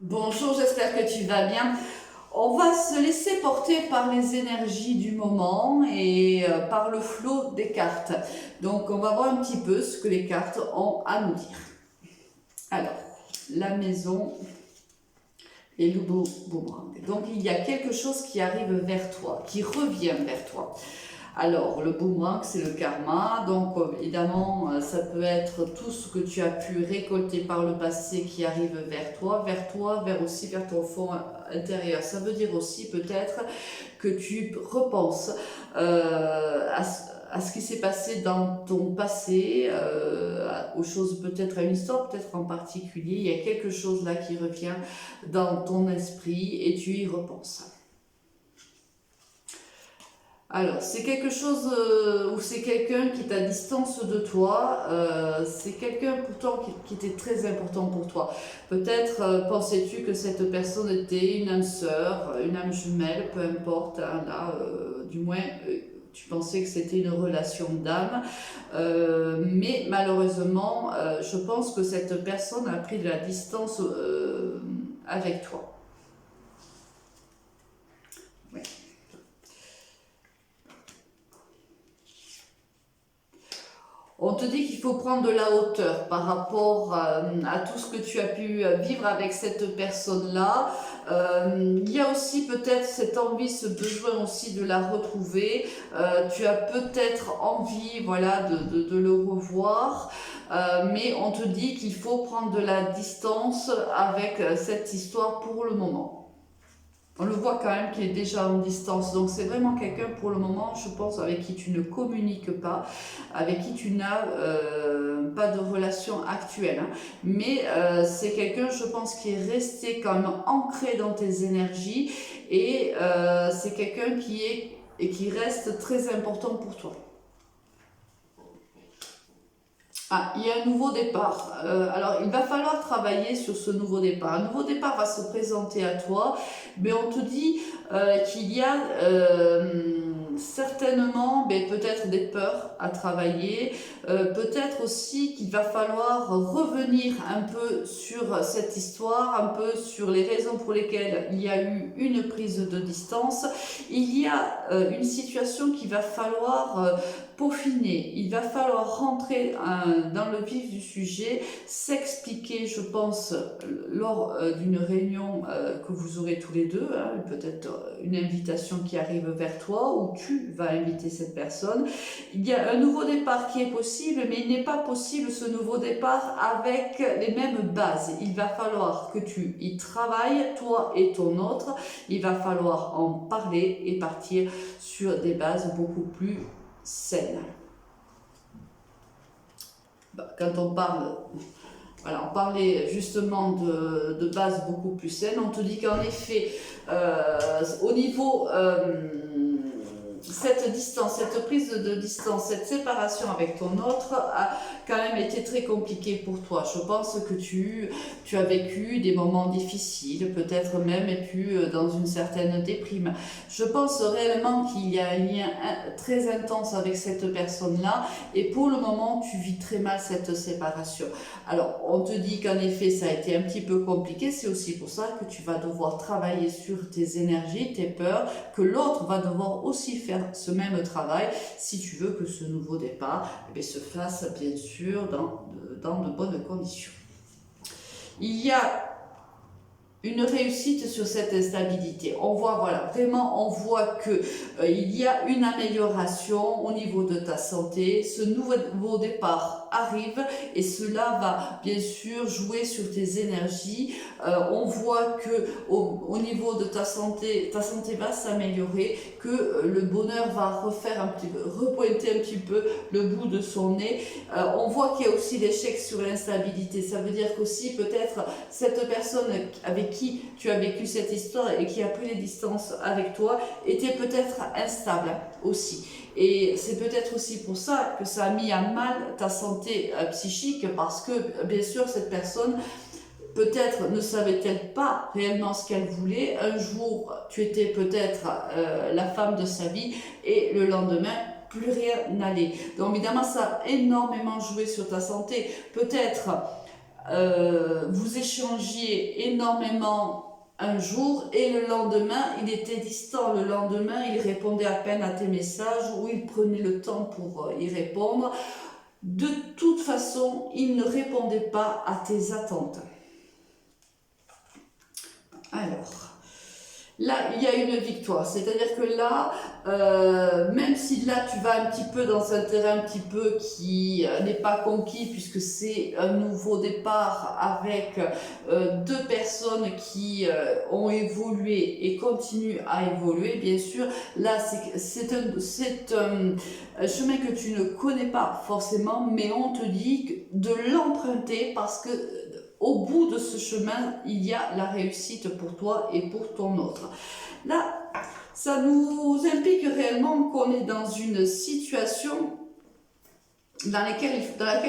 Bonjour, j'espère que tu vas bien. On va se laisser porter par les énergies du moment et par le flot des cartes. Donc, on va voir un petit peu ce que les cartes ont à nous dire. Alors, la maison et le boomerang. Donc, il y a quelque chose qui arrive vers toi, qui revient vers toi. Alors, le boomerang, c'est le karma. Donc, évidemment, ça peut être tout ce que tu as pu récolter par le passé qui arrive vers toi, vers ton fond intérieur. Ça veut dire aussi peut-être que tu repenses à ce qui s'est passé dans ton passé, aux choses, peut-être à une histoire, peut-être en particulier. Il y a quelque chose là qui revient dans ton esprit et tu y repenses. Alors, c'est quelque chose ou c'est quelqu'un qui est à distance de toi, c'est quelqu'un pourtant qui était très important pour toi. Peut-être pensais-tu que cette personne était une âme sœur, une âme jumelle, peu importe, hein, là, du moins, tu pensais que c'était une relation d'âme, mais malheureusement, je pense que cette personne a pris de la distance avec toi. Ouais. On te dit qu'il faut prendre de la hauteur par rapport à tout ce que tu as pu vivre avec cette personne-là. Il y a aussi peut-être cette envie, ce besoin aussi de la retrouver. Tu as peut-être envie, voilà, de le revoir. Mais on te dit qu'il faut prendre de la distance avec cette histoire pour le moment. On le voit quand même qu'il est déjà en distance. Donc c'est vraiment quelqu'un pour le moment, je pense, avec qui tu ne communiques pas, avec qui tu n'as pas de relation actuelle. Hein. Mais c'est quelqu'un, je pense, qui est resté quand même ancré dans tes énergies et c'est quelqu'un qui reste très important pour toi. Ah, il y a un nouveau départ. Alors, il va falloir travailler sur ce nouveau départ. Un nouveau départ va se présenter à toi, mais on te dit qu'il y a certainement peut-être des peurs à travailler, peut-être aussi qu'il va falloir revenir un peu sur cette histoire, un peu sur les raisons pour lesquelles il y a eu une prise de distance. Il y a une situation qu'il va falloir peaufiner, il va falloir rentrer dans le vif du sujet, s'expliquer, je pense, lors d'une réunion que vous aurez tous les deux, hein, peut-être une invitation qui arrive vers toi ou tu vas inviter cette personne. Il y a un nouveau départ qui est possible, mais il n'est pas possible ce nouveau départ avec les mêmes bases. Il va falloir que tu y travailles, toi et ton autre. Il va falloir en parler et partir sur des bases beaucoup plus saine. Quand on parle, voilà, on parlait justement de bases beaucoup plus saines, on te dit qu'en effet, au niveau cette distance, cette prise de distance, cette séparation avec ton autre a quand même été très compliquée pour toi. Je pense que tu as vécu des moments difficiles, peut-être même été dans une certaine déprime. Je pense réellement qu'il y a un lien très intense avec cette personne-là et pour le moment, tu vis très mal cette séparation. Alors, on te dit qu'en effet, ça a été un petit peu compliqué. C'est aussi pour ça que tu vas devoir travailler sur tes énergies, tes peurs, que l'autre va devoir aussi faire ce même travail si tu veux que ce nouveau départ se fasse bien sûr dans de bonnes conditions. Il y a une réussite sur cette instabilité. On voit, voilà, vraiment, on voit que il y a une amélioration au niveau de ta santé. Ce nouveau départ arrive et cela va bien sûr jouer sur tes énergies. On voit que au niveau de ta santé va s'améliorer, que le bonheur va repointer un petit peu le bout de son nez. On voit qu'il y a aussi l'échec sur l'instabilité. Ça veut dire qu'aussi peut-être cette personne avec qui tu as vécu cette histoire et qui a pris les distances avec toi était peut-être instable aussi. Et c'est peut-être aussi pour ça que ça a mis à mal ta santé psychique parce que bien sûr cette personne peut-être ne savait-elle pas réellement ce qu'elle voulait. Un jour tu étais peut-être la femme de sa vie et le lendemain plus rien n'allait. Donc évidemment ça a énormément joué sur ta santé. Peut-être vous échangiez énormément un jour et le lendemain, il était distant. Le lendemain, il répondait à peine à tes messages ou il prenait le temps pour y répondre. De toute façon, il ne répondait pas à tes attentes. Alors, là, il y a une victoire. C'est-à-dire que là, même si là, tu vas un petit peu dans un terrain un petit peu qui n'est pas conquis, puisque c'est un nouveau départ avec deux personnes qui ont évolué et continuent à évoluer, bien sûr. Là, c'est un chemin que tu ne connais pas forcément, mais on te dit de l'emprunter parce que au bout de ce chemin, il y a la réussite pour toi et pour ton autre. Là, ça nous implique réellement qu'on est dans une situation dans laquelle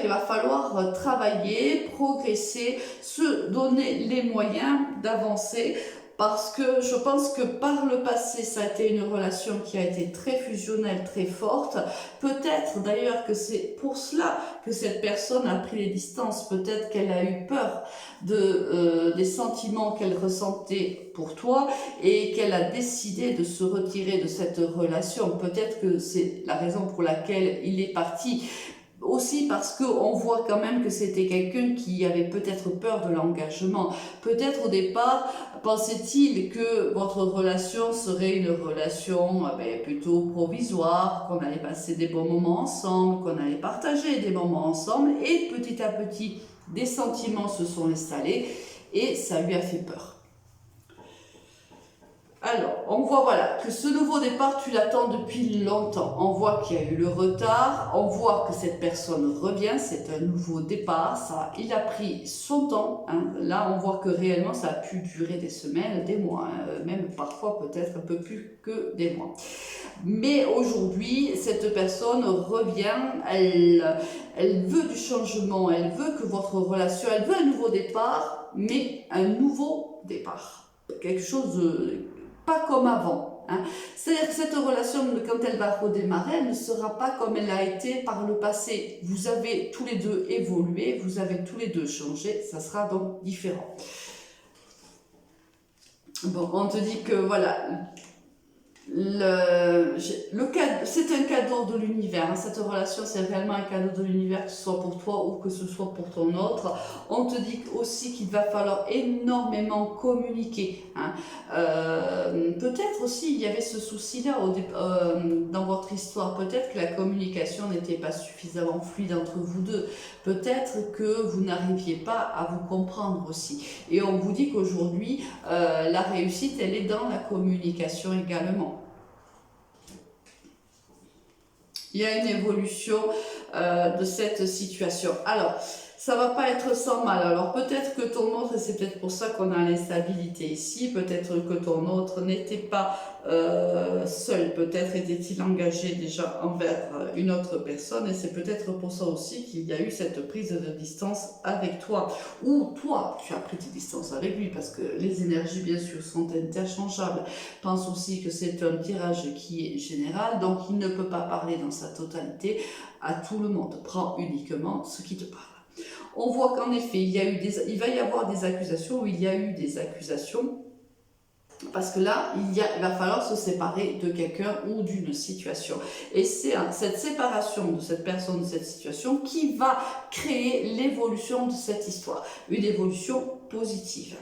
il va falloir travailler, progresser, se donner les moyens d'avancer. Parce que je pense que par le passé, ça a été une relation qui a été très fusionnelle, très forte. Peut-être d'ailleurs que c'est pour cela que cette personne a pris les distances. Peut-être qu'elle a eu peur des sentiments qu'elle ressentait pour toi et qu'elle a décidé de se retirer de cette relation. Peut-être que c'est la raison pour laquelle il est parti. Aussi parce qu'on voit quand même que c'était quelqu'un qui avait peut-être peur de l'engagement. Peut-être au départ, pensait-il que votre relation serait une relation plutôt provisoire, qu'on allait passer des bons moments ensemble, qu'on allait partager des moments ensemble, et petit à petit, des sentiments se sont installés et ça lui a fait peur. Alors, on voit voilà que ce nouveau départ, tu l'attends depuis longtemps. On voit qu'il y a eu le retard, on voit que cette personne revient, c'est un nouveau départ, ça, il a pris son temps. Hein. Là, on voit que réellement, ça a pu durer des semaines, des mois, hein, même parfois peut-être un peu plus que des mois. Mais aujourd'hui, cette personne revient, elle veut du changement, elle veut que votre relation, elle veut un nouveau départ, mais un nouveau départ. Quelque chose de pas comme avant. Hein. C'est-à-dire que cette relation, quand elle va redémarrer, elle ne sera pas comme elle a été par le passé. Vous avez tous les deux évolué, vous avez tous les deux changé, ça sera donc différent. Bon, on te dit que voilà, c'est un cadeau de l'univers, hein. Cette relation c'est réellement un cadeau de l'univers, que ce soit pour toi ou que ce soit pour ton autre. On te dit aussi qu'il va falloir énormément communiquer, hein. Peut-être aussi il y avait ce souci là dans votre histoire, peut-être que la communication n'était pas suffisamment fluide entre vous deux, peut-être que vous n'arriviez pas à vous comprendre aussi, et on vous dit qu'aujourd'hui la réussite elle est dans la communication également. Il y a une évolution de cette situation. Alors, ça va pas être sans mal. Alors, peut-être que ton autre, et c'est peut-être pour ça qu'on a l'instabilité ici, peut-être que ton autre n'était pas seul, peut-être était-il engagé déjà envers une autre personne, et c'est peut-être pour ça aussi qu'il y a eu cette prise de distance avec toi. Ou toi, tu as pris tes distances avec lui, parce que les énergies, bien sûr, sont interchangeables. Pense aussi que c'est un tirage qui est général, donc il ne peut pas parler dans sa totalité à tout le monde. Prends uniquement ce qui te parle. On voit qu'en effet, il va y avoir des accusations, ou il y a eu des accusations, parce que là, il va falloir se séparer de quelqu'un ou d'une situation. Et c'est cette séparation de cette personne, de cette situation, qui va créer l'évolution de cette histoire. Une évolution positive.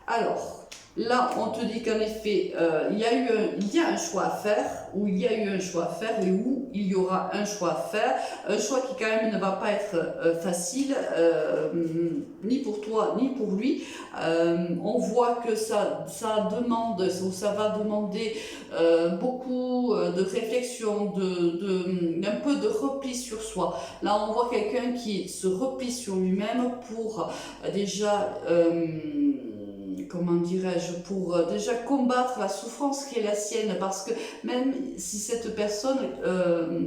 Alors, là, on te dit qu'en effet, il y a un choix à faire, ou il y a eu un choix à faire, et où il y aura un choix à faire. Un choix qui, quand même, ne va pas être facile, ni pour toi, ni pour lui. On voit que ça demande, ou ça va demander beaucoup de réflexion, un peu de repli sur soi. Là, on voit quelqu'un qui se replie sur lui-même pour déjà comment dirais-je, pour déjà combattre la souffrance qui est la sienne, parce que même si cette personne,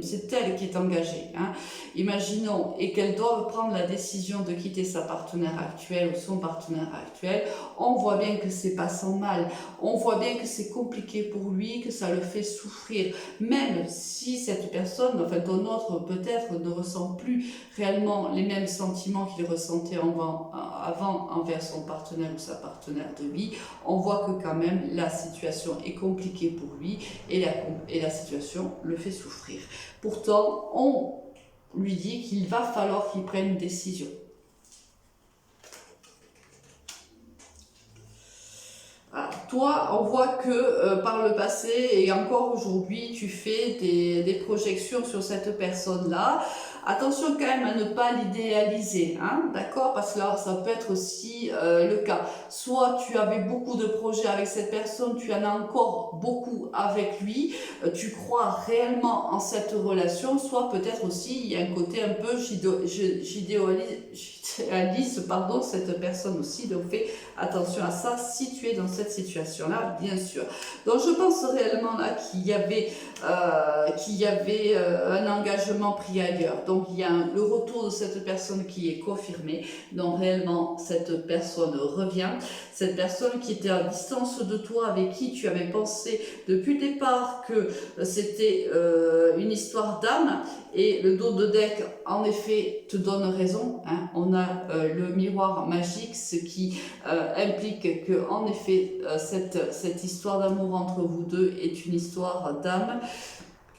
c'est elle qui est engagée, hein, imaginons, et qu'elle doit prendre la décision de quitter sa partenaire actuelle ou son partenaire actuel, on voit bien que c'est pas sans mal, on voit bien que c'est compliqué pour lui, que ça le fait souffrir, même si cette personne, enfin ton autre peut-être, ne ressent plus réellement les mêmes sentiments qu'il ressentait avant envers son partenaire ou sa partenaire de vie, on voit que quand même la situation est compliquée pour lui et la situation le fait souffrir. Pourtant, on lui dit qu'il va falloir qu'il prenne une décision. Alors, toi, on voit que par le passé et encore aujourd'hui, tu fais des projections sur cette personne-là. Attention quand même à ne pas l'idéaliser, hein, d'accord? Parce que là, ça peut être aussi le cas. Soit tu avais beaucoup de projets avec cette personne, tu en as encore beaucoup avec lui, tu crois réellement en cette relation, soit peut-être aussi il y a un côté un peu j'idéalise pardon, cette personne aussi, donc fais attention à ça si tu es dans cette situation-là, bien sûr. Donc je pense réellement là qu'il y avait un engagement pris ailleurs. Donc il y a le retour de cette personne qui est confirmé. Donc réellement cette personne revient. Cette personne qui était à distance de toi, avec qui tu avais pensé depuis le départ que c'était une histoire d'âme. Et le dos de deck, en effet, te donne raison. Hein. On a le miroir magique, ce qui implique que, en effet, cette histoire d'amour entre vous deux est une histoire d'âme.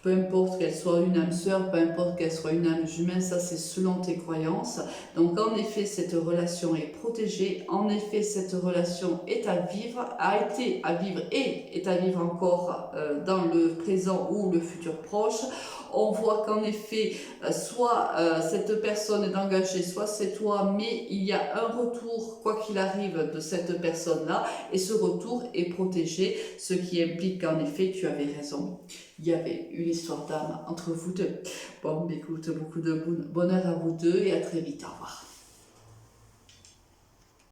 Peu importe qu'elle soit une âme sœur, peu importe qu'elle soit une âme jumelle, ça c'est selon tes croyances. Donc en effet, cette relation est protégée. En effet, cette relation est à vivre, a été à vivre et est à vivre encore dans le présent ou le futur proche. On voit qu'en effet, soit cette personne est engagée, soit c'est toi, mais il y a un retour, quoi qu'il arrive, de cette personne-là, et ce retour est protégé, ce qui implique qu'en effet, tu avais raison. Il y avait une histoire d'âme entre vous deux. Bon, écoute, beaucoup de bonheur à vous deux et à très vite. Au revoir.